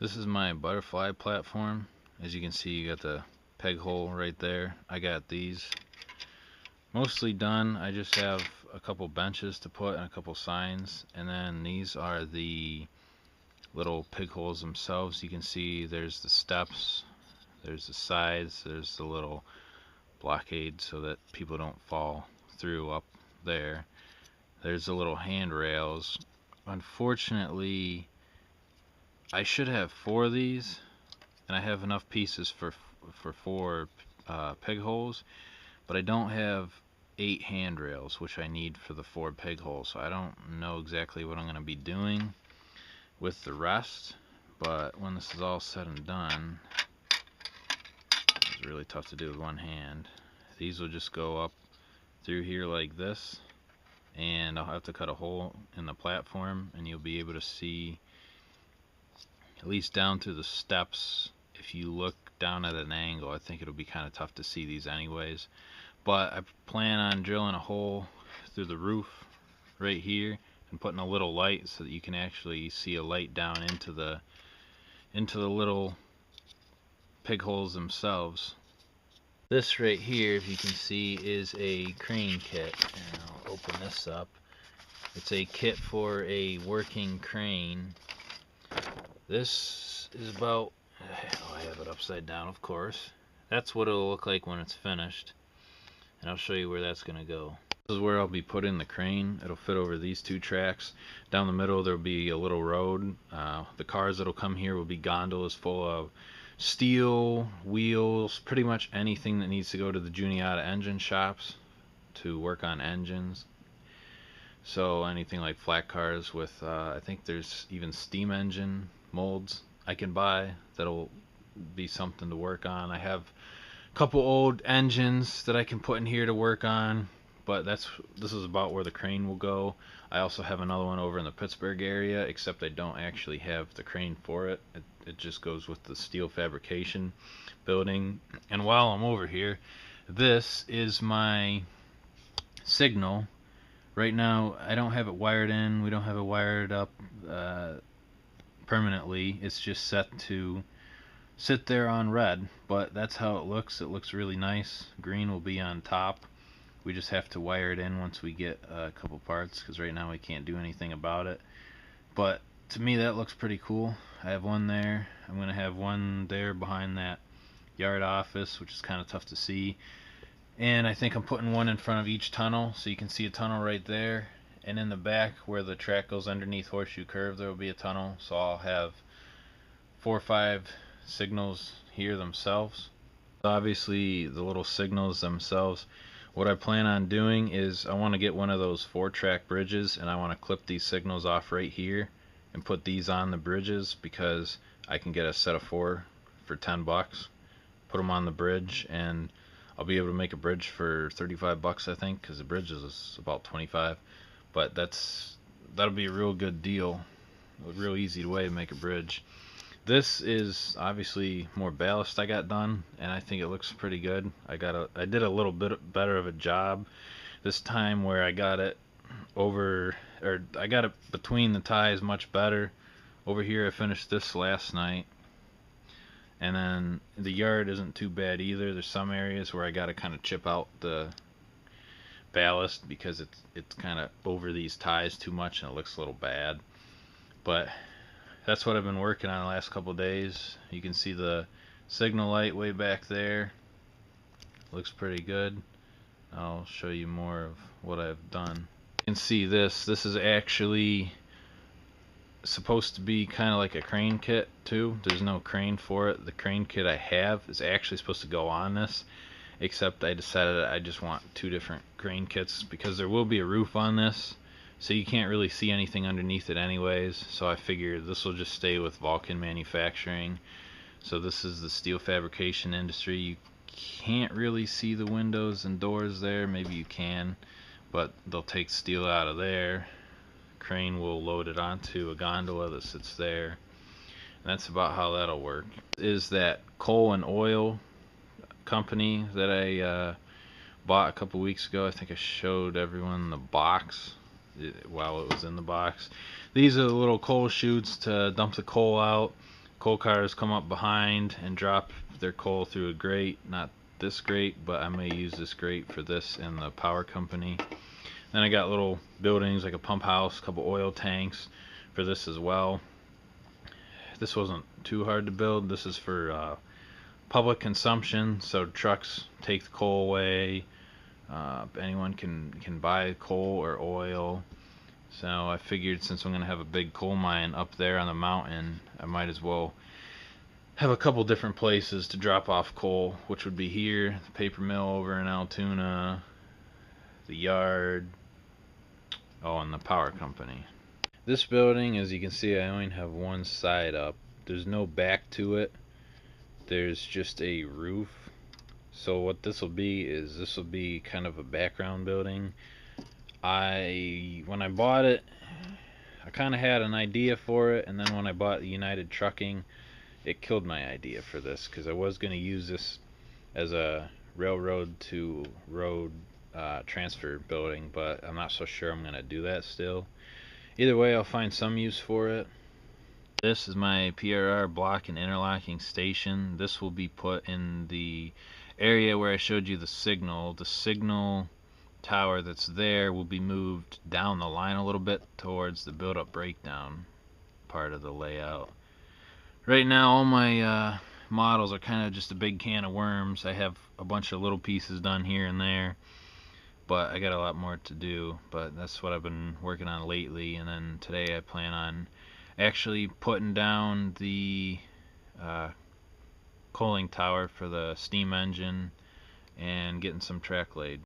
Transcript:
This is my butterfly platform. As you can see, you got the peg hole right there. I got these mostly done. I just have a couple benches to put and a couple signs, and then these are the little pig holes themselves. You can see there's the steps, there's the sides, there's the little blockade so that people don't fall through up there. There's the little handrails. Unfortunately, I should have 4 of these, and I have enough pieces for 4 pig holes, but I don't have 8 handrails, which I need for the 4 pig holes. So I don't know exactly what I'm going to be doing with the rest, but when this is all said and done, it's really tough to do with one hand. These will just go up through here like this, and I'll have to cut a hole in the platform, and you'll be able to see at least down through the steps. If you look down at an angle, I think it'll be kind of tough to see these anyways, but I plan on drilling a hole through the roof right here and putting a little light so that you can actually see a light down into the little pig holes themselves. This right here, if you can see, is a crane kit, and I'll open this up. It's a kit for a working crane. This is about, oh, I have it upside down, of course. That's what it'll look like when it's finished, and I'll show you where that's going to go. This is where I'll be putting the crane. It'll fit over these 2 tracks. Down the middle there'll be a little road. The cars that'll come here will be gondolas full of steel, wheels, pretty much anything that needs to go to the Juniata engine shops to work on engines. So anything like flat cars with, I think there's even steam engine molds I can buy that'll be something to work on. I have a couple old engines that I can put in here to work on, but this is about where the crane will go. I also have another one over in the Pittsburgh area, except I don't actually have the crane for it. It just goes with the steel fabrication building. And while I'm over here, this is my signal. Right now I don't have it wired in. We don't have it wired up permanently. It's just set to sit there on red, but that's how it looks. It looks really nice. Green will be on top. We just have to wire it in once we get a couple parts, because right now we can't do anything about it. But to me that looks pretty cool. I have one there. I'm going to have one there behind that yard office, which is kind of tough to see. And I think I'm putting one in front of each tunnel, so you can see a tunnel right there. And in the back where the track goes underneath Horseshoe Curve, there will be a tunnel. So I'll have 4 or 5 signals here themselves. Obviously the little signals themselves, what I plan on doing is I want to get one of those 4-track bridges, and I want to clip these signals off right here and put these on the bridges, because I can get a set of 4 for 10 bucks, put them on the bridge, and I'll be able to make a bridge for 35 bucks, I think, because the bridge is about 25. But that'll be a real good deal, a real easy way to make a bridge. This is obviously more ballast I got done, and I think it looks pretty good. I did a little bit better of a job this time, where I got it over, or I got it between the ties much better. Over here I finished this last night, and then the yard isn't too bad either. There's some areas where I got to kind of chip out the ballast because it's kind of over these ties too much and it looks a little bad. But that's what I've been working on the last couple days. You can see the signal light way back there. Looks pretty good. I'll show you more of what I've done. You can see this is actually supposed to be kind of like a crane kit too. There's no crane for it. The crane kit I have is actually supposed to go on this, except I decided I just want 2 different crane kits because there will be a roof on this, so you can't really see anything underneath it anyways. So I figured this will just stay with Vulcan Manufacturing. So this is the steel fabrication industry. You can't really see the windows and doors there. Maybe you can, but they'll take steel out of there. Crane will load it onto a gondola that sits there, and that's about how that'll work. Is that coal and oil company that I bought a couple weeks ago. I think I showed everyone the box while it was in the box. These are the little coal chutes to dump the coal out. Coal cars come up behind and drop their coal through a grate. Not this grate, but I may use this grate for this and the power company. Then I got little buildings like a pump house, a couple oil tanks for this as well. This wasn't too hard to build. This is for public consumption, so trucks take the coal away. Anyone can buy coal or oil. So I figured since I'm going to have a big coal mine up there on the mountain, I might as well have a couple different places to drop off coal, which would be here, the paper mill over in Altoona, the yard, oh, and the power company. This building, as you can see, I only have one side up. There's no back to it. There's just a roof. So what this will be is this will be kind of a background building. When I bought it, I kind of had an idea for it, and then when I bought United Trucking, it killed my idea for this, because I was going to use this as a railroad to road transfer building, but I'm not so sure I'm going to do that still. Either way, I'll find some use for it. This is my PRR block and interlocking station. This will be put in the area where I showed you the signal. The signal tower that's there will be moved down the line a little bit towards the build-up breakdown part of the layout. Right now all my models are kind of just a big can of worms. I have a bunch of little pieces done here and there, but I got a lot more to do. But that's what I've been working on lately, and then today I plan on actually putting down the coaling tower for the steam engine and getting some track laid.